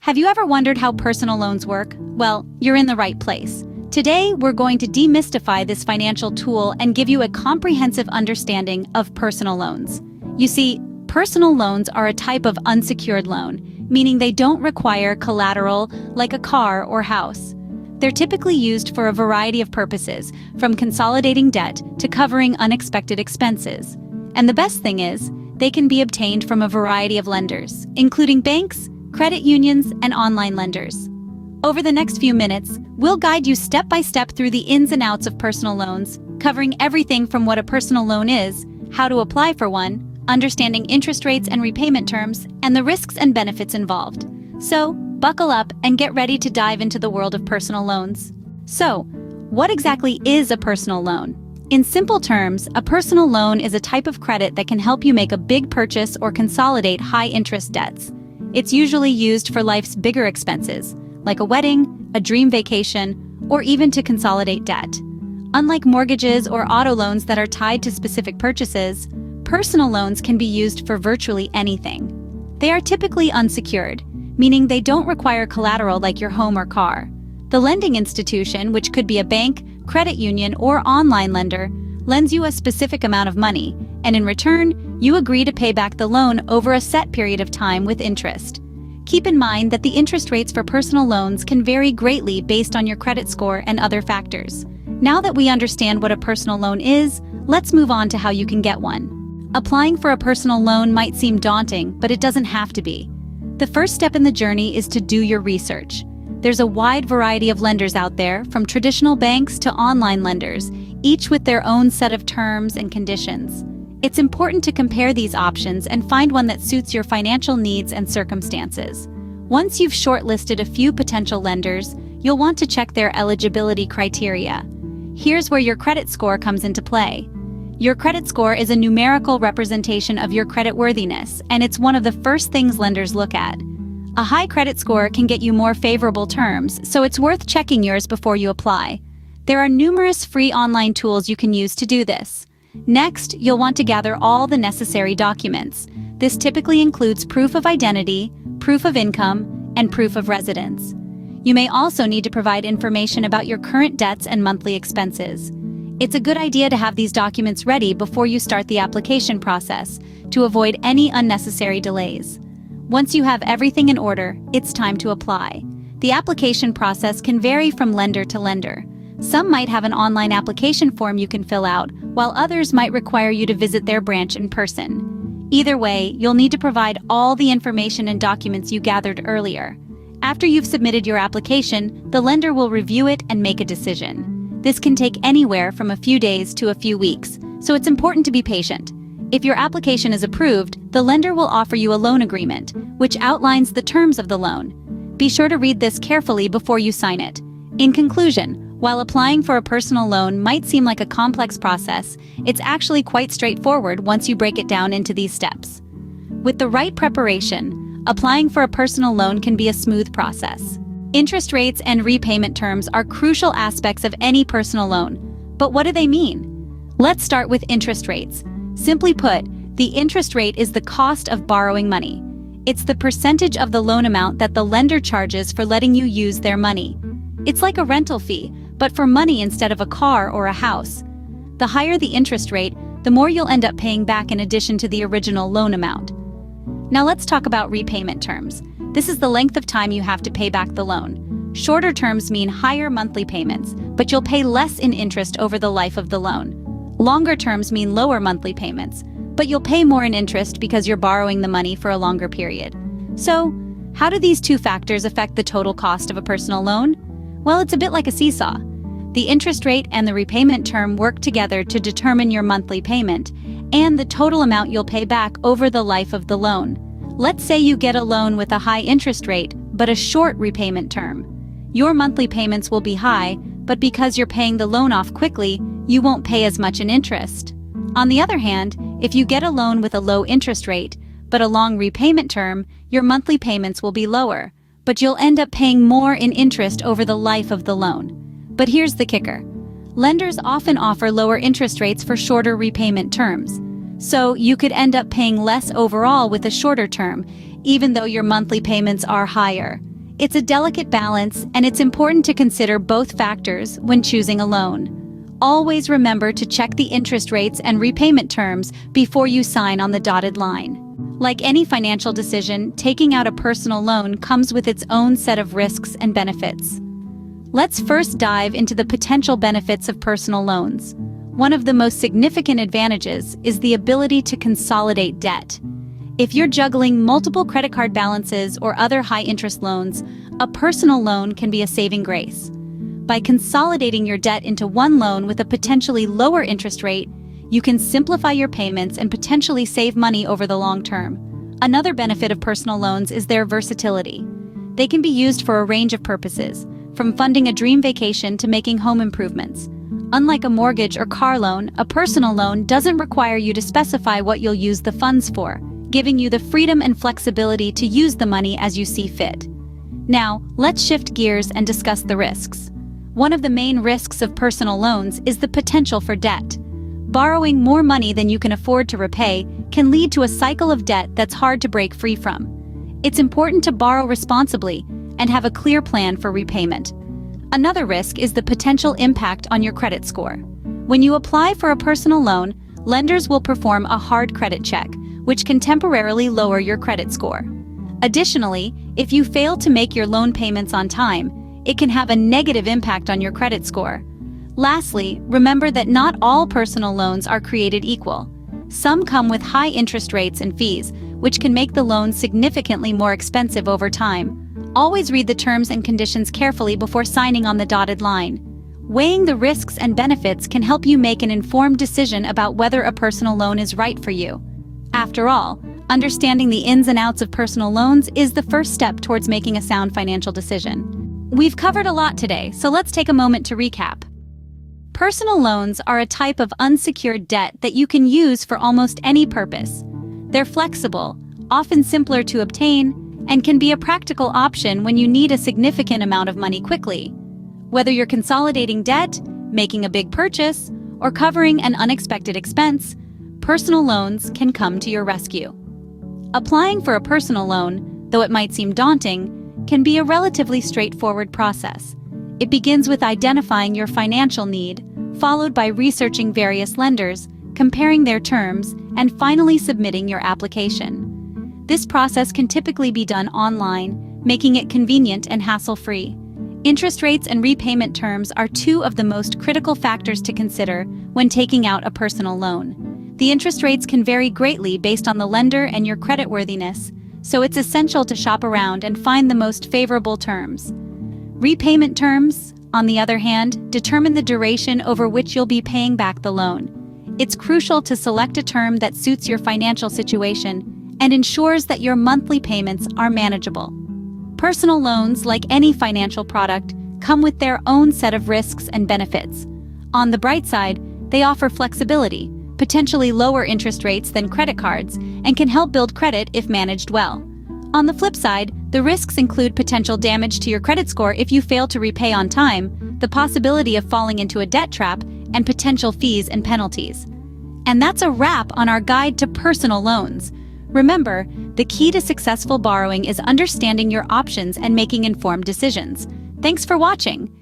Have you ever wondered how personal loans work? Well, you're in the right place. Today, we're going to demystify this financial tool and give you a comprehensive understanding of personal loans. You see, personal loans are a type of unsecured loan, meaning they don't require collateral like a car or house. They're typically used for a variety of purposes, from consolidating debt to covering unexpected expenses. And the best thing is, they can be obtained from a variety of lenders, including banks, credit unions, and online lenders. Over the next few minutes, we'll guide you step by step through the ins and outs of personal loans, covering everything from what a personal loan is, how to apply for one, understanding interest rates and repayment terms, and the risks and benefits involved. So, buckle up and get ready to dive into the world of personal loans. So, what exactly is a personal loan? In simple terms, a personal loan is a type of credit that can help you make a big purchase or consolidate high-interest debts. It's usually used for life's bigger expenses, like a wedding, a dream vacation, or even to consolidate debt. Unlike mortgages or auto loans that are tied to specific purchases, personal loans can be used for virtually anything. They are typically unsecured, meaning they don't require collateral like your home or car. The lending institution, which could be a bank, credit union, or online lender, lends you a specific amount of money, and in return, you agree to pay back the loan over a set period of time with interest. Keep in mind that the interest rates for personal loans can vary greatly based on your credit score and other factors. Now that we understand what a personal loan is, let's move on to how you can get one. Applying for a personal loan might seem daunting, but it doesn't have to be. The first step in the journey is to do your research. There's a wide variety of lenders out there, from traditional banks to online lenders, each with their own set of terms and conditions. It's important to compare these options and find one that suits your financial needs and circumstances. Once you've shortlisted a few potential lenders, you'll want to check their eligibility criteria. Here's where your credit score comes into play. Your credit score is a numerical representation of your creditworthiness, and it's one of the first things lenders look at. A high credit score can get you more favorable terms, so it's worth checking yours before you apply. There are numerous free online tools you can use to do this. Next, you'll want to gather all the necessary documents. This typically includes proof of identity, proof of income, and proof of residence. You may also need to provide information about your current debts and monthly expenses. It's a good idea to have these documents ready before you start the application process to avoid any unnecessary delays. Once you have everything in order, it's time to apply. The application process can vary from lender to lender. Some might have an online application form you can fill out, while others might require you to visit their branch in person. Either way, you'll need to provide all the information and documents you gathered earlier. After you've submitted your application, the lender will review it and make a decision. This can take anywhere from a few days to a few weeks, so it's important to be patient. If your application is approved, the lender will offer you a loan agreement, which outlines the terms of the loan. Be sure to read this carefully before you sign it. In conclusion, while applying for a personal loan might seem like a complex process, it's actually quite straightforward once you break it down into these steps. With the right preparation, applying for a personal loan can be a smooth process. Interest rates and repayment terms are crucial aspects of any personal loan. But what do they mean? Let's start with interest rates. Simply put, the interest rate is the cost of borrowing money. It's the percentage of the loan amount that the lender charges for letting you use their money. It's like a rental fee, but for money instead of a car or a house. The higher the interest rate, the more you'll end up paying back in addition to the original loan amount. Now let's talk about repayment terms. This is the length of time you have to pay back the loan. Shorter terms mean higher monthly payments, but you'll pay less in interest over the life of the loan. Longer terms mean lower monthly payments, but you'll pay more in interest because you're borrowing the money for a longer period. So, how do these two factors affect the total cost of a personal loan? Well, it's a bit like a seesaw. The interest rate and the repayment term work together to determine your monthly payment and the total amount you'll pay back over the life of the loan. Let's say you get a loan with a high interest rate, but a short repayment term. Your monthly payments will be high, but because you're paying the loan off quickly, you won't pay as much in interest. On the other hand, if you get a loan with a low interest rate, but a long repayment term, your monthly payments will be lower, but you'll end up paying more in interest over the life of the loan. But here's the kicker. Lenders often offer lower interest rates for shorter repayment terms. So you could end up paying less overall with a shorter term, even though your monthly payments are higher. It's a delicate balance, and it's important to consider both factors when choosing a loan. Always remember to check the interest rates and repayment terms before you sign on the dotted line. Like any financial decision, taking out a personal loan comes with its own set of risks and benefits. Let's first dive into the potential benefits of personal loans. One of the most significant advantages is the ability to consolidate debt. If you're juggling multiple credit card balances or other high-interest loans, a personal loan can be a saving grace. By consolidating your debt into one loan with a potentially lower interest rate, you can simplify your payments and potentially save money over the long term. Another benefit of personal loans is their versatility. They can be used for a range of purposes, from funding a dream vacation to making home improvements. Unlike a mortgage or car loan, a personal loan doesn't require you to specify what you'll use the funds for, giving you the freedom and flexibility to use the money as you see fit. Now, let's shift gears and discuss the risks. One of the main risks of personal loans is the potential for debt. Borrowing more money than you can afford to repay can lead to a cycle of debt that's hard to break free from. It's important to borrow responsibly and have a clear plan for repayment. Another risk is the potential impact on your credit score. When you apply for a personal loan, lenders will perform a hard credit check, which can temporarily lower your credit score. Additionally, if you fail to make your loan payments on time, it can have a negative impact on your credit score. Lastly, remember that not all personal loans are created equal. Some come with high interest rates and fees, which can make the loan significantly more expensive over time. Always read the terms and conditions carefully before signing on the dotted line. Weighing the risks and benefits can help you make an informed decision about whether a personal loan is right for you. After all, understanding the ins and outs of personal loans is the first step towards making a sound financial decision. We've covered a lot today, so let's take a moment to recap. Personal loans are a type of unsecured debt that you can use for almost any purpose. They're flexible, often simpler to obtain, and can be a practical option when you need a significant amount of money quickly. Whether you're consolidating debt, making a big purchase, or covering an unexpected expense, personal loans can come to your rescue. Applying for a personal loan, though it might seem daunting, can be a relatively straightforward process. It begins with identifying your financial need, followed by researching various lenders, comparing their terms, and finally submitting your application. This process can typically be done online, making it convenient and hassle-free. Interest rates and repayment terms are two of the most critical factors to consider when taking out a personal loan. The interest rates can vary greatly based on the lender and your creditworthiness, so it's essential to shop around and find the most favorable terms. Repayment terms, on the other hand, determine the duration over which you'll be paying back the loan. It's crucial to select a term that suits your financial situation and ensures that your monthly payments are manageable. Personal loans, like any financial product, come with their own set of risks and benefits. On the bright side, they offer flexibility, potentially lower interest rates than credit cards, and can help build credit if managed well. On the flip side, the risks include potential damage to your credit score if you fail to repay on time, the possibility of falling into a debt trap, and potential fees and penalties. And that's a wrap on our guide to personal loans. Remember, the key to successful borrowing is understanding your options and making informed decisions. Thanks for watching.